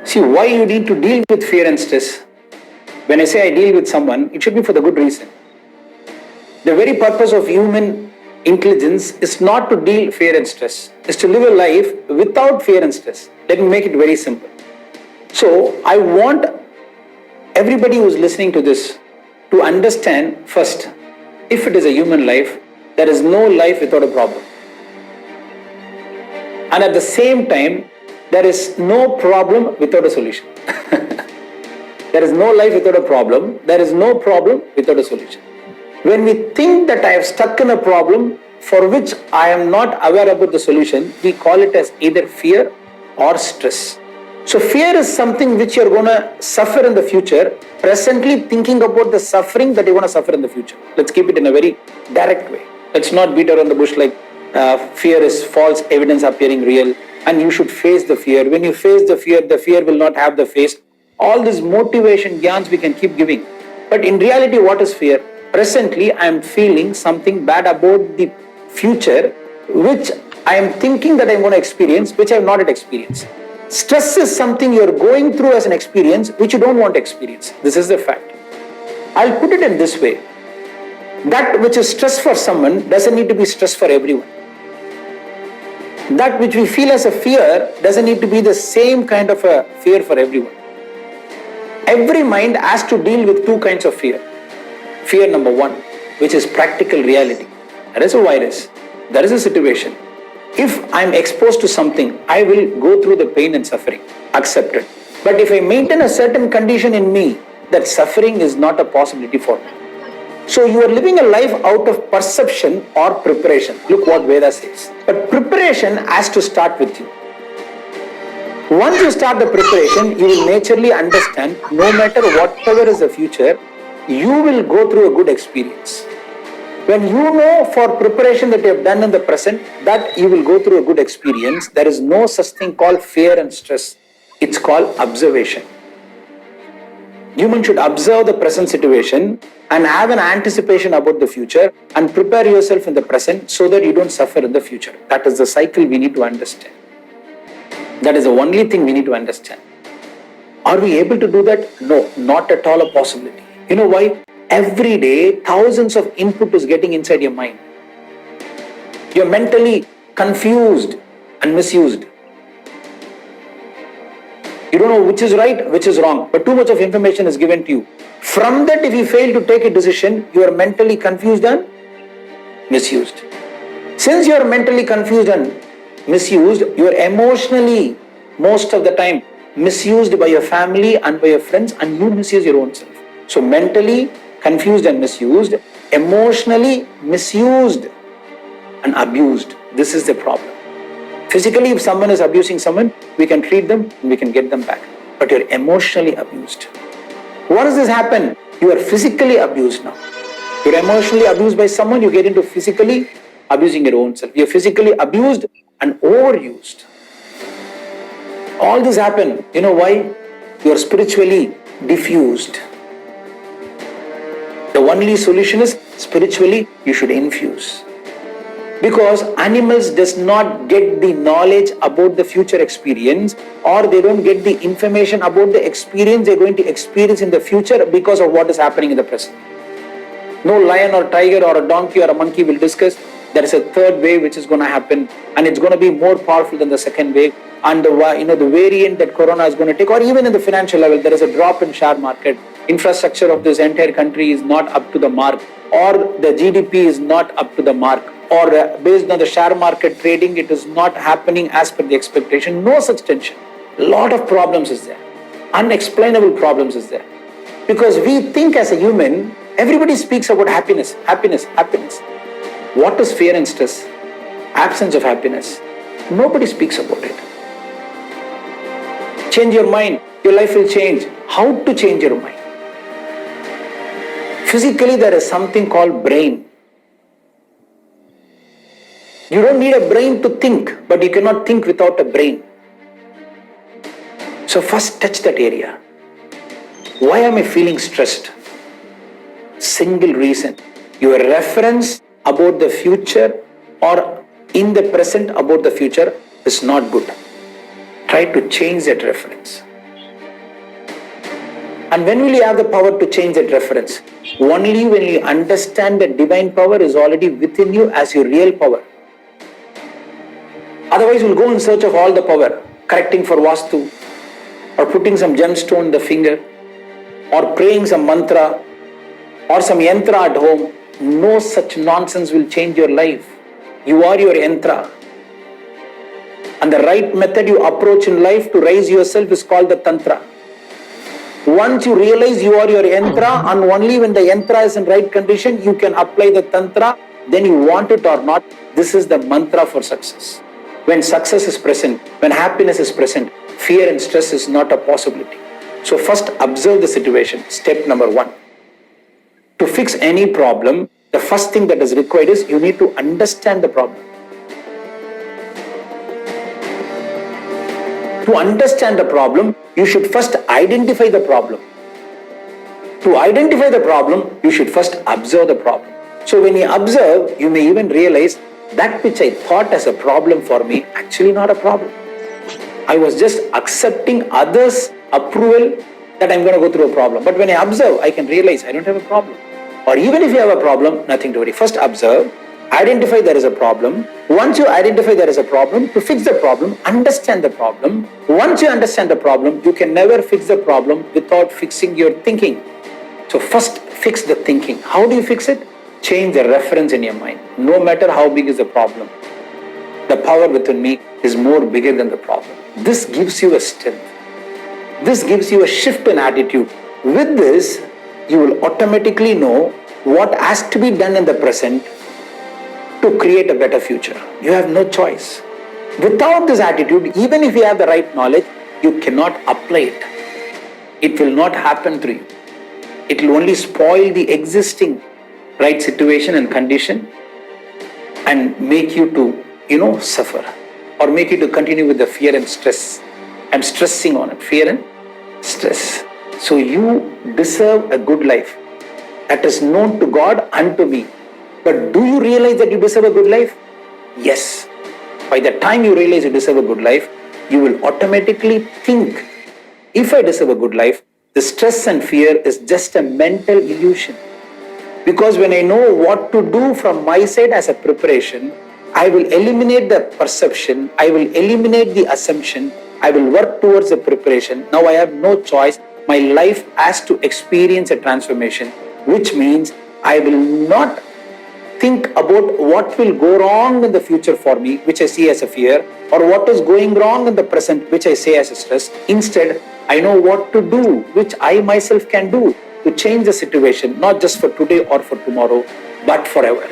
See, why you need to deal with fear and stress? When I say I deal with someone, it should be for the good reason. The very purpose of human intelligence is not to deal fear and stress, is to live a life without fear and stress. Let me make it very simple. So, I want everybody who is listening to this to understand first, if it is a human life, there is no life without a problem. And at the same time, there is no problem without a solution. There is no life without a problem. There is no problem without a solution. When we think that I have stuck in a problem for which I am not aware about the solution, we call it as either fear or stress. So fear is something which you're going to suffer in the future, presently thinking about the suffering that you're going to suffer in the future. Let's keep it in a very direct way. Let's not beat around the bush like fear is false evidence appearing real and you should face the fear. When you face the fear will not have the face. All this motivation gyans we can keep giving. But in reality, what is fear? Presently, I am feeling something bad about the future, which I am thinking that I am going to experience, which I have not yet experienced. Stress is something you are going through as an experience, which you don't want to experience. This is the fact. I'll put it in this way. That which is stress for someone doesn't need to be stress for everyone. That which we feel as a fear doesn't need to be the same kind of a fear for everyone. Every mind has to deal with two kinds of fear. Fear number one, which is practical reality. There is a virus. There is a situation. If I am exposed to something, I will go through the pain and suffering. Accept it. But if I maintain a certain condition in me, that suffering is not a possibility for me. So you are living a life out of perception or preparation. Look what Veda says. But preparation has to start with you. Once you start the preparation, you will naturally understand no matter whatever is the future, you will go through a good experience. When you know for preparation that you have done in the present, that you will go through a good experience, there is no such thing called fear and stress. It's called observation. Human should observe the present situation and have an anticipation about the future and prepare yourself in the present so that you don't suffer in the future. That is the cycle we need to understand. That is the only thing we need to understand. Are we able to do that? No, not at all a possibility. You know why? Every day, thousands of input is getting inside your mind. You're mentally confused and misused. You don't know which is right, which is wrong, but too much of information is given to you. From that, if you fail to take a decision, you are mentally confused and misused. Since you are mentally confused and misused, you are emotionally, most of the time, misused by your family and by your friends, and you misuse your own self. So mentally confused and misused, emotionally misused and abused. This is the problem. Physically, if someone is abusing someone, we can treat them and we can get them back. But you're emotionally abused. What does this happen? You are physically abused now. You're emotionally abused by someone, you get into physically abusing your own self. You're physically abused and overused. All this happen. You know why? You're spiritually diffused. The only solution is spiritually you should infuse. Because animals does not get the knowledge about the future experience, or they don't get the information about the experience they're going to experience in the future because of what is happening in the present. No lion or tiger or a donkey or a monkey will discuss there is a third wave which is going to happen and it's going to be more powerful than the second wave, and the variant that corona is going to take, or even in the financial level there is a drop in share market, infrastructure of this entire country is not up to the mark, or the GDP is not up to the mark, or based on the share market trading, it is not happening as per the expectation. No such tension. A lot of problems is there. Unexplainable problems is there. Because we think as a human, everybody speaks about happiness, happiness, happiness. What is fear and stress? Absence of happiness. Nobody speaks about it. Change your mind, your life will change. How to change your mind? Physically, there is something called brain. You don't need a brain to think, but you cannot think without a brain. So first touch that area. Why am I feeling stressed? Single reason. Your reference about the future or in the present about the future is not good. Try to change that reference. And when will you have the power to change that reference? Only when you understand that divine power is already within you as your real power. Otherwise, you'll go in search of all the power, correcting for Vastu, or putting some gemstone in the finger, or praying some mantra, or some yantra at home. No such nonsense will change your life. You are your yantra. And the right method you approach in life to raise yourself is called the tantra. Once you realize you are your yantra, and only when the yantra is in right condition, you can apply the tantra, then you want it or not. This is the mantra for success. When success is present, when happiness is present, fear and stress is not a possibility. So first observe the situation, step number 1. To fix any problem, the first thing that is required is you need to understand the problem. To understand the problem, you should first identify the problem. To identify the problem, you should first observe the problem. So when you observe, you may even realize that which I thought as a problem for me, actually not a problem. I was just accepting others' approval that I'm going to go through a problem. But when I observe, I can realize I don't have a problem. Or even if you have a problem, nothing to worry. First observe, identify there is a problem. Once you identify there is a problem, to fix the problem, understand the problem. Once you understand the problem, you can never fix the problem without fixing your thinking. So first fix the thinking. How do you fix it? Change the reference in your mind. No matter how big is the problem, the power within me is more bigger than the problem. This gives you a strength. This gives you a shift in attitude. With this, you will automatically know what has to be done in the present to create a better future. You have no choice. Without this attitude, even if you have the right knowledge, you cannot apply it. It will not happen through you. It will only spoil the existing right situation and condition and make you to, suffer, or make you to continue with the fear and stress. I'm stressing on it, fear and stress. So you deserve a good life that is known to God and to me. But do you realize that you deserve a good life? Yes. By the time you realize you deserve a good life, you will automatically think, if I deserve a good life, the stress and fear is just a mental illusion. Because when I know what to do from my side as a preparation, I will eliminate the perception, I will eliminate the assumption, I will work towards the preparation. Now I have no choice. My life has to experience a transformation, which means I will not think about what will go wrong in the future for me, which I see as a fear, or what is going wrong in the present, which I say as a stress. Instead, I know what to do, which I myself can do to change the situation, not just for today or for tomorrow, but forever.